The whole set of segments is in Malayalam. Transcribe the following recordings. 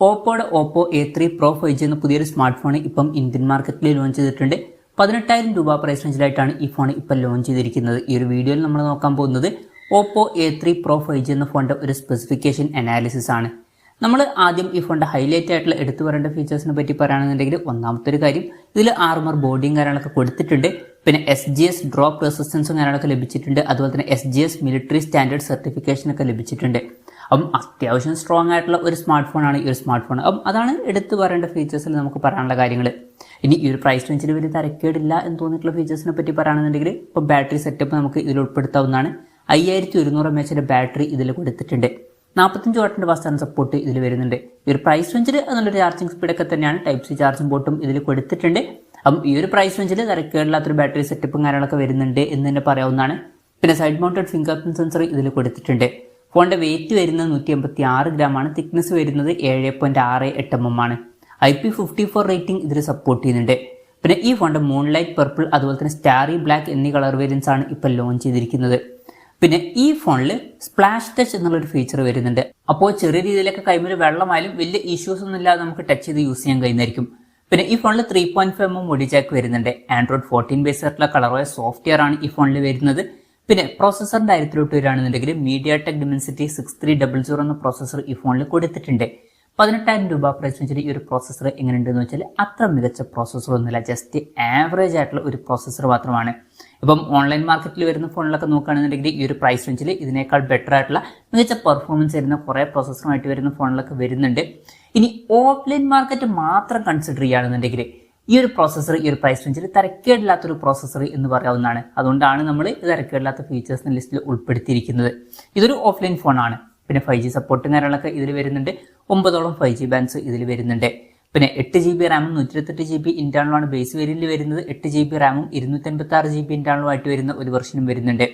ഓപ്പോ A3 Pro 5G എന്ന പുതിയൊരു സ്മാർട്ട് ഫോൺ ഇപ്പം ഇന്ത്യൻ മാർക്കറ്റിൽ ലോഞ്ച് ചെയ്തിട്ടുണ്ട്. 18,000 രൂപ പ്രൈസ് റേഞ്ചിലായിട്ടാണ് ഈ ഫോൺ ഇപ്പം ലോഞ്ച് ചെയ്തിരിക്കുന്നത്. ഈ ഒരു വീഡിയോയിൽ നമ്മൾ നോക്കാൻ പോകുന്നത് ഓപ്പോ A3 Pro 5G എന്ന ഫോണിന്റെ ഒരു സ്പെസിഫിക്കേഷൻ അനാലിസിസ് ആണ്. നമ്മൾ ആദ്യം ഈ ഫോണിന്റെ ഹൈലൈറ്റ് ആയിട്ടുള്ള എടുത്തു പറയേണ്ട ഫീച്ചേഴ്സിനെ പറ്റി പറയുകയാണെന്നുണ്ടെങ്കിൽ ഒന്നാമത്തെ ഒരു കാര്യം, ഇതിൽ ആർമർ ബോഡിയും കാര്യങ്ങളൊക്കെ കൊടുത്തിട്ടുണ്ട്. പിന്നെ SGS ഡ്രോപ്പ് റെസിസ്റ്റൻസും കാര്യങ്ങളൊക്കെ ലഭിച്ചിട്ടുണ്ട്. അതുപോലെ തന്നെ SGS മിലിറ്ററി സ്റ്റാൻഡേർഡ് സർട്ടിഫിക്കേഷൻ ഒക്കെ ലഭിച്ചിട്ടുണ്ട്. അപ്പം അത്യാവശ്യം സ്ട്രോങ് ആയിട്ടുള്ള ഒരു സ്മാർട്ട് ഫോണാണ് ഈ ഒരു സ്മാർട്ട് ഫോൺ. അപ്പം അതാണ് എടുത്തു പറയേണ്ട ഫീച്ചേഴ്സിൽ നമുക്ക് പറയാനുള്ള കാര്യങ്ങൾ. ഇനി ഈ ഒരു പ്രൈസ് റേഞ്ചിൽ വലിയ തരക്കേടില്ല എന്ന് തോന്നിയിട്ടുള്ള ഫീച്ചേഴ്സിനെ പറ്റി പറയുകയാണെന്നുണ്ടെങ്കിൽ ഇപ്പം ബാറ്ററി സെറ്റപ്പ് നമുക്ക് ഇതിൽ ഉൾപ്പെടുത്താവുന്നതാണ്. 5100 mAh ബാറ്ററി ഇതിൽ കൊടുത്തിട്ടുണ്ട്. 45 വാട്ടിന്റെ ഫാസ്റ്റ് സപ്പോർട്ട് ഇതിൽ വരുന്നുണ്ട്. ഈ ഒരു പ്രൈസ് റേഞ്ചിൽ നല്ലൊരു ചാർജിങ് സ്പീഡൊക്കെ തന്നെയാണ്. ടൈപ്പ് സി ചാർജിംഗ് പോർട്ടും ഇതിൽ കൊടുത്തിട്ടുണ്ട്. അപ്പം ഈ ഒരു പ്രൈസ് റേഞ്ചിൽ തരക്കേടില്ലാത്തൊരു ബാറ്ററി സെറ്റപ്പും കാര്യങ്ങളൊക്കെ വരുന്നുണ്ട് എന്ന് തന്നെ പറയാവുന്നതാണ്. പിന്നെ side mounted finger print sensor ഇതിൽ കൊടുത്തിട്ടുണ്ട്. ഫോണിന്റെ വെയിറ്റ് വരുന്നത് 186 ഗ്രാമാണ്. തിക്നെസ് വരുന്നത് 7.68 mm ആണ്. IP54 റേറ്റിംഗ് ഇതിൽ സപ്പോർട്ട് ചെയ്യുന്നുണ്ട്. പിന്നെ ഈ ഫോണിന്റെ മൂൺലൈറ്റ് പർപ്പിൾ അതുപോലെ തന്നെ സ്റ്റാറി ബ്ലാക്ക് എന്നീ കളർ വേരിയൻസ് ആണ് ഇപ്പോൾ ലോഞ്ച് ചെയ്തിരിക്കുന്നത്. പിന്നെ ഈ ഫോണിൽ സ്പ്ലാഷ് ടച്ച് എന്നുള്ളൊരു ഫീച്ചർ വരുന്നുണ്ട്. അപ്പോൾ ചെറിയ രീതിയിലൊക്കെ കൈമിൽ വെള്ളമായാലും വലിയ ഇഷ്യൂസ് ഒന്നും ഇല്ലാതെ നമുക്ക് ടച്ച് ചെയ്ത് യൂസ് ചെയ്യാൻ കഴിയുന്നതായിരിക്കും. പിന്നെ ഈ ഫോണിൽ 3.5 mm ഓഡിയോ ജാക്ക് വരുന്നുണ്ട്. ആൻഡ്രോയിഡ് 14 ബേസ് ആയിട്ടുള്ള കളറായ സോഫ്റ്റ്വെയർ ആണ് ഈ ഫോണിൽ വരുന്നത്. പിന്നെ പ്രോസസറിന്റെ കാര്യത്തിലോട്ട് വരികയാണെന്നുണ്ടെങ്കിൽ MediaTek Dimensity 6300 എന്ന പ്രോസസർ ഈ ഫോണിൽ കൊടുത്തിട്ടുണ്ട്. 18,000 രൂപ പ്രൈസ് റേഞ്ചിൽ ഈ ഒരു പ്രോസസർ എങ്ങനെയുണ്ടെന്ന് വെച്ചാൽ അത്ര മികച്ച പ്രോസസർ ഒന്നുമില്ല, ജസ്റ്റ് ആവറേജ് ആയിട്ടുള്ള ഒരു പ്രോസസർ മാത്രമാണ്. ഇപ്പം ഓൺലൈൻ മാർക്കറ്റിൽ വരുന്ന ഫോണിലൊക്കെ നോക്കുകയാണെന്നുണ്ടെങ്കിൽ ഈ ഒരു പ്രൈസ് റേഞ്ചിൽ ഇതിനേക്കാൾ ബെറ്റർ ആയിട്ടുള്ള മികച്ച പെർഫോമൻസ് വരുന്ന കുറേ പ്രോസസറുമായിട്ട് വരുന്ന ഫോണിലൊക്കെ വരുന്നുണ്ട്. ഇനി ഓഫ്ലൈൻ മാർക്കറ്റ് മാത്രം കൺസിഡർ ചെയ്യുകയാണെന്നുണ്ടെങ്കിൽ ഈ ഒരു പ്രോസസർ ഈ ഒരു പ്രൈസ് റേഞ്ചിൽ തരക്കേടില്ലാത്തൊരു പ്രോസസർ എന്ന് പറയാവുന്നതാണ്. അതുകൊണ്ടാണ് നമ്മൾ തരക്കേടില്ലാത്ത ഫീച്ചേഴ്സിന്റെ ലിസ്റ്റിൽ ഉൾപ്പെടുത്തിയിരിക്കുന്നത്. ഇതൊരു ഓഫ്ലൈൻ ഫോണാണ്. പിന്നെ 5G സപ്പോർട്ടും കാര്യങ്ങളൊക്കെ ഇതിൽ വരുന്നുണ്ട്. 9ഓളം 5G ബാൻഡ്സ് ഇതിൽ വരുന്നുണ്ട്. പിന്നെ 8GB റാമും 128GB ഇന്റേണലുമാണ് ബേസ് വേരിയന്റിൽ വരുന്നത്. 8GB റാമും 256GB ഇന്റേണലുമായിട്ട് വരുന്ന ഒരു വെർഷനും വരുന്നുണ്ട്.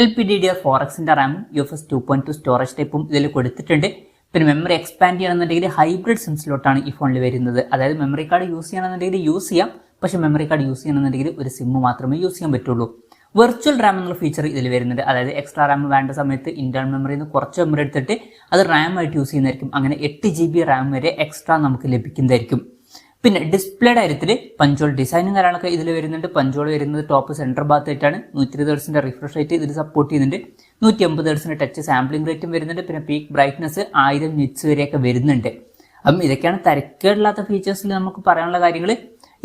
LPDDR4Xന്റെ റാമും UFS 2.2 സ്റ്റോറേജ് ടൈപ്പും ഇതിൽ കൊടുത്തിട്ടുണ്ട്. പിന്നെ മെമ്മറി എക്സ്പാൻഡ് ചെയ്യണമെന്നുണ്ടെങ്കിൽ ഹൈബ്രിഡ് സിം സ്ലോട്ടാണ് ഈ ഫോണിൽ വരുന്നത്. അതായത് മെമ്മറി കാർഡ് യൂസ് ചെയ്യണമെന്നുണ്ടെങ്കിൽ യൂസ് ചെയ്യാം, പക്ഷേ മെമ്മറി കാർഡ് യൂസ് ചെയ്യണമെന്നുണ്ടെങ്കിൽ ഒരു സിം മാത്രമേ യൂസ് ചെയ്യാൻ പറ്റുള്ളൂ. വെർച്വൽ റാം എന്നുള്ള ഫീച്ചർ ഇതിൽ വരുന്നുണ്ട്. അതായത് എക്സ്ട്രാ റാം വേണ്ട സമയത്ത് ഇന്റേണൽ മെമ്മറിയിൽ നിന്ന് കുറച്ച് മെമ്മറി എടുത്തിട്ട് അത് റാം ആയിട്ട് യൂസ് ചെയ്യുന്നതായിരിക്കും. അങ്ങനെ 8GB റാം വരെ എക്സ്ട്രാ നമുക്ക് ലഭിക്കുന്നതായിരിക്കും. പിന്നെ ഡിസ്പ്ലേയുടെ കാര്യത്തിൽ പഞ്ചോൾ ഡിസൈനും കാര്യങ്ങളൊക്കെ ഇതിൽ വരുന്നുണ്ട്. പഞ്ചോൾ വരുന്നത് ടോപ്പ് സെൻറ്റർ ഭാഗത്തായിട്ടാണ്. 120 Hz റിഫ്രഷ് റേറ്റ് ഇതിൽ സപ്പോർട്ട് ചെയ്യുന്നുണ്ട്. 180 Hz ടച്ച് സാമ്പിളിംഗ് റേറ്റും വരുന്നുണ്ട്. പിന്നെ പീക്ക് ബ്രൈറ്റ്നസ് 1000 nits വരെയൊക്കെ വരുന്നുണ്ട്. അപ്പം ഇതൊക്കെയാണ് തരക്കേടില്ലാത്ത ഫീച്ചേഴ്സിൽ നമുക്ക് പറയാനുള്ള കാര്യങ്ങൾ.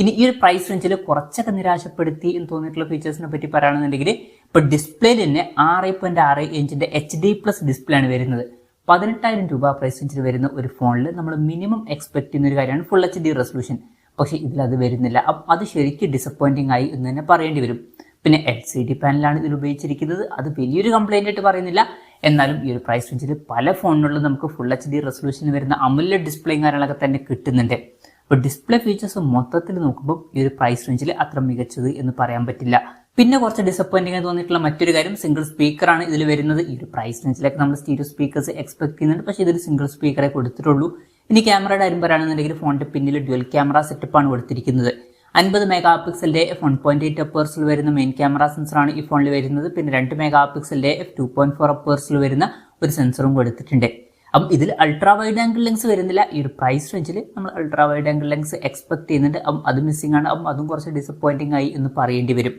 ഇനി ഈ ഒരു പ്രൈസ് റേഞ്ചിൽ കുറച്ചൊക്കെ നിരാശപ്പെടുത്തി എന്ന് തോന്നിയിട്ടുള്ള ഫീച്ചേഴ്സിനെ പറ്റി പറയുകയാണെന്നുണ്ടെങ്കിൽ ഇപ്പോൾ ഡിസ്പ്ലേയിൽ തന്നെ 6.6 ഇഞ്ചിന്റെ HD+ ഡിസ്പ്ലേ ആണ് വരുന്നത്. 18,000 രൂപ പ്രൈസ് റേഞ്ചിൽ വരുന്ന ഒരു ഫോണിൽ നമ്മൾ മിനിമം എക്സ്പെക്ട് ചെയ്യുന്ന ഒരു കാര്യമാണ് ഫുൾ HD റെസൊല്യൂഷൻ. പക്ഷേ ഇതിലത് വരുന്നില്ല. അപ്പം അത് ശരിക്കും ഡിസപ്പോയിന്റിംഗ് ആയി എന്ന് തന്നെ പറയേണ്ടി വരും. പിന്നെ LCD പാനലാണ് ഇതിൽ ഉപയോഗിച്ചിരിക്കുന്നത്. അത് വലിയൊരു കംപ്ലൈന്റ് ആയിട്ട് പറയുന്നില്ല. എന്നാലും ഈ ഒരു പ്രൈസ് റേഞ്ചിൽ പല ഫോണുകളിലും നമുക്ക് ഫുൾ HD റെസൊല്യൂഷൻ വരുന്ന AMOLED ഡിസ്പ്ലേയും കാര്യങ്ങളൊക്കെ തന്നെ കിട്ടുന്നുണ്ട്. അപ്പോൾ ഡിസ്പ്ലേ ഫീച്ചേഴ്സ് മൊത്തത്തിൽ നോക്കുമ്പോൾ ഈ ഒരു പ്രൈസ് റേഞ്ചിൽ അത്ര മികച്ചത് എന്ന് പറയാൻ പറ്റില്ല. പിന്നെ കുറച്ച് ഡിസപ്പോയിന്റിംഗ് ആയി തോന്നിയിട്ടുള്ള മറ്റൊരു കാര്യം, സിംഗിൾ സ്പീക്കറാണ് ഇതിൽ വരുന്നത്. ഈ ഒരു പ്രൈസ് റേഞ്ചിലേക്ക് നമ്മൾ സ്റ്റീരിയോ സ്പീക്കേഴ്സ് എക്സ്പെക്ട് ചെയ്യുന്നുണ്ട്, പക്ഷേ ഇതിൽ സിംഗിൾ സ്പീക്കറെ കൊടുത്തിട്ടുള്ളൂ. ഇനി ക്യാമറയുടെ കാര്യം പറയുകയാണെന്നുണ്ടെങ്കിൽ ഫോണിന്റെ പിന്നിൽ ഡ്യുവൽ ക്യാമറ സെറ്റപ്പാണ് കൊടുത്തിരിക്കുന്നത്. 50 മെഗാപിക്സലിന്റെ f1.8 അപ്പേഴ്സിൽ വരുന്ന മെയിൻ ക്യാമറ സെൻസറാണ് ഈ ഫോണിൽ വരുന്നത്. പിന്നെ 2 മെഗാപിക്സലിന്റെ f2.4 അപ്പേഴ്സിൽ വരുന്ന ഒരു സെൻസറും കൊടുത്തിട്ടുണ്ട്. അപ്പം ഇതിൽ അൾട്രാ വൈഡ് ആംഗിൾ ലെൻസ് വരുന്നില്ല. ഈ ഒരു പ്രൈസ് റേഞ്ചിൽ നമ്മൾ ultra wide angle lens expect ചെയ്യുന്നുണ്ട്. അപ്പം അത് മിസ്സിംഗ് ആണ്. അപ്പം അതും കുറച്ച് ഡിസപ്പോയിന്റിംഗ് ആയി എന്ന് പറയേണ്ടി വരും.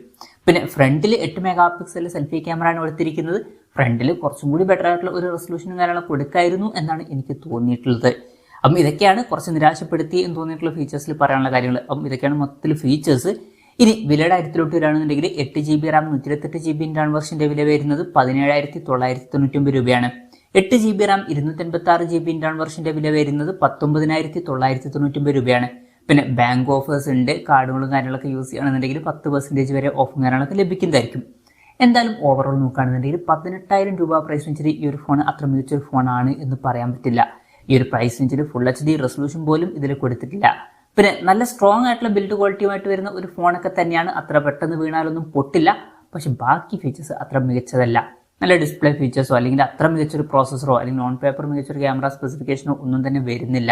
പിന്നെ ഫ്രണ്ടിൽ 8 മെഗാപിക്സൽ സെൽഫി ക്യാമറ ആണ് കൊടുത്തിരിക്കുന്നത്. ഫ്രണ്ടിൽ കുറച്ചും കൂടി ബെറ്റർ ആയിട്ടുള്ള ഒരു റെസൊല്യൂഷനും കാര്യങ്ങളൊക്കെ കൊടുക്കായിരുന്നു എന്നാണ് എനിക്ക് തോന്നിയിട്ടുള്ളത്. അപ്പം ഇതൊക്കെയാണ് കുറച്ച് നിരാശപ്പെടുത്തി എന്ന് തോന്നിയിട്ടുള്ള ഫീച്ചേഴ്സിൽ പറയാനുള്ള കാര്യങ്ങൾ. അപ്പം ഇതൊക്കെയാണ് മൊത്തത്തിൽ ഫീച്ചേഴ്സ്. ഇനി വിലയുടെ കാര്യത്തിലോട്ട് വരികയാണെന്നുണ്ടെങ്കിൽ 8GB റാം 128GB ഇന്റേണൽ വെർഷന്റെ വില വരുന്നത് 17,999 രൂപയാണ്. 8GB റാം 256GB ഇന്റേണൽ വെർഷന്റെ വില വരുന്നത് 19,999 രൂപയാണ്. പിന്നെ ബാങ്ക് ഓഫേഴ്സ് ഉണ്ട്. കാർഡുകളും കാര്യങ്ങളൊക്കെ യൂസ് ചെയ്യുകയാണെന്നുണ്ടെങ്കിൽ 10% വരെ ഓഫും കാര്യങ്ങളൊക്കെ ലഭിക്കുന്നതായിരിക്കും. എന്തായാലും ഓവറോൾ നോക്കുകയാണെന്നുണ്ടെങ്കിൽ 18,000 രൂപ പ്രൈസ് റേഞ്ചിൽ ഈ ഒരു ഫോൺ അത്ര മികച്ചൊരു ഫോണാണ് എന്ന് പറയാൻ പറ്റില്ല. ഈ ഒരു പ്രൈസ് റേഞ്ചിൽ ഫുൾ HD റെസൊല്യൂഷൻ പോലും ഇതിൽ കൊടുത്തിട്ടില്ല. പിന്നെ നല്ല സ്ട്രോങ് ആയിട്ടുള്ള ബിൽഡ് ക്വാളിറ്റിയുമായിട്ട് വരുന്ന ഒരു ഫോണൊക്കെ തന്നെയാണ്. അത്ര പെട്ടെന്ന് വീണാലൊന്നും പൊട്ടില്ല. പക്ഷെ ബാക്കി ഫീച്ചേഴ്സ് അത്ര മികച്ചതല്ല. നല്ല ഡിസ്പ്ലേ ഫീച്ചേഴ്സോ അല്ലെങ്കിൽ അത്ര മികച്ചൊരു പ്രോസസറോ അല്ലെങ്കിൽ നോൺ പേപ്പർ മികച്ചൊരു ക്യാമറ സ്പെസിഫിക്കേഷനോ ഒന്നും തന്നെ വരുന്നില്ല.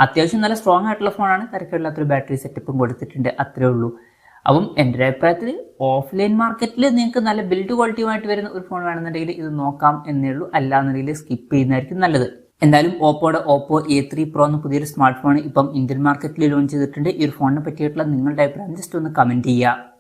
അത്യാവശ്യം നല്ല സ്ട്രോങ് ആയിട്ടുള്ള ഫോണാണ്. തിരക്കില്ലാത്തൊരു ബാറ്ററി സെറ്റപ്പും കൊടുത്തിട്ടുണ്ട്. അത്രേ ഉള്ളൂ. അപ്പം എൻ്റെ ഒരു അഭിപ്രായത്തിൽ ഓഫ്ലൈൻ മാർക്കറ്റിൽ നിങ്ങൾക്ക് നല്ല ബിൽഡ് ക്വാളിറ്റിയുമായിട്ട് വരുന്ന ഒരു ഫോൺ വേണമെന്നുണ്ടെങ്കിൽ ഇത് നോക്കാം എന്നേ ഉള്ളൂ. അല്ലാന്നുണ്ടെങ്കിൽ സ്കിപ്പ് ചെയ്യുന്നതായിരിക്കും നല്ലത്. എന്തായാലും ഓപ്പോയുടെ ഓപ്പോ A3 Pro എന്ന പുതിയൊരു സ്മാർട്ട് ഫോൺ ഇപ്പം ഇന്ത്യൻ മാർക്കറ്റിൽ ലോഞ്ച് ചെയ്തിട്ടുണ്ട്. ഈ ഒരു ഫോണിനെ പറ്റിയിട്ടുള്ള നിങ്ങളുടെ അഭിപ്രായം ജസ്റ്റ് ഒന്ന് കമന്റ് ചെയ്യുക.